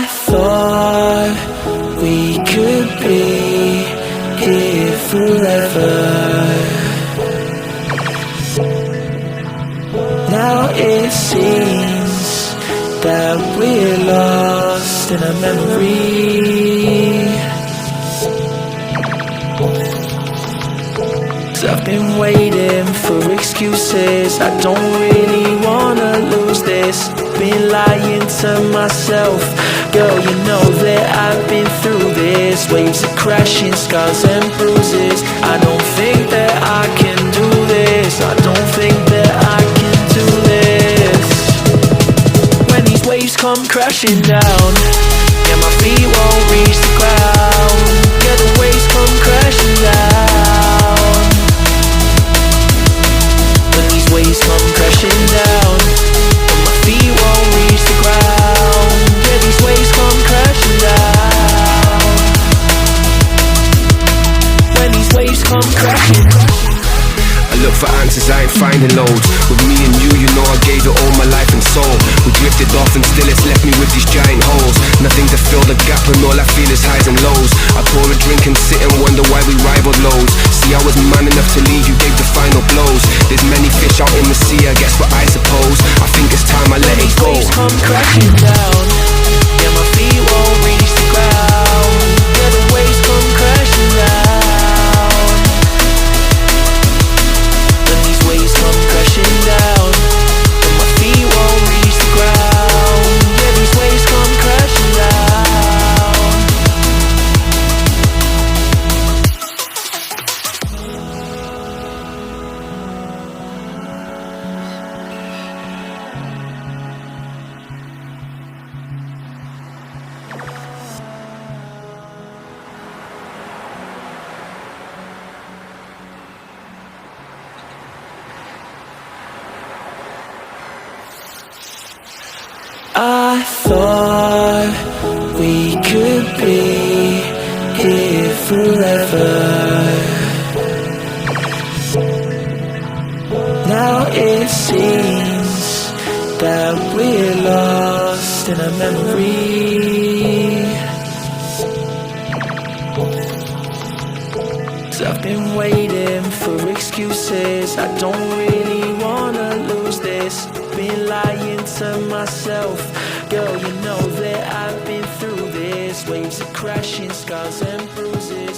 I thought we could be here forever. Now it seems that we're lost in a memory. 'Cause I've been waiting for excuses. I don't really wanna lose this. Been lying to myself. Girl, you know that I've been through this. Waves of crashing, scars and bruises. I don't think that I can do this. I don't think that I can do this. When these waves come crashing down, yeah, my feet won't reach the ground. Yeah, the waves come crashing down. When these waves come crashing down, and my feet won't reach the ground. Yeah, these waves come crashing down. When these waves come crashing. I look for answers, I ain't finding loads. With me and you know I gave it all my life and soul. We drifted off and still it's left me with these giant holes. Nothing to fill the gap and all I feel is highs and lows. I pour a drink and sit and wonder why we rivaled lows. See, I was man enough to leave, you gave the final blows. There's many fish out in the sea, I guess what I suppose. I think it's time I let it go. When these waves come crashing down, yeah, my feet won't reach the ground. Yeah, the waves come crashing down. When these waves come crashing down, and my feet won't reach the ground. Yeah, these waves come crashing down. I thought we could be here forever. Now it seems that we're lost in a memory. 'Cause I've been waiting for excuses. I don't really wanna lose this. Been lying to myself. Girl, you know that I've been through this. Waves of crashing, scars and bruises.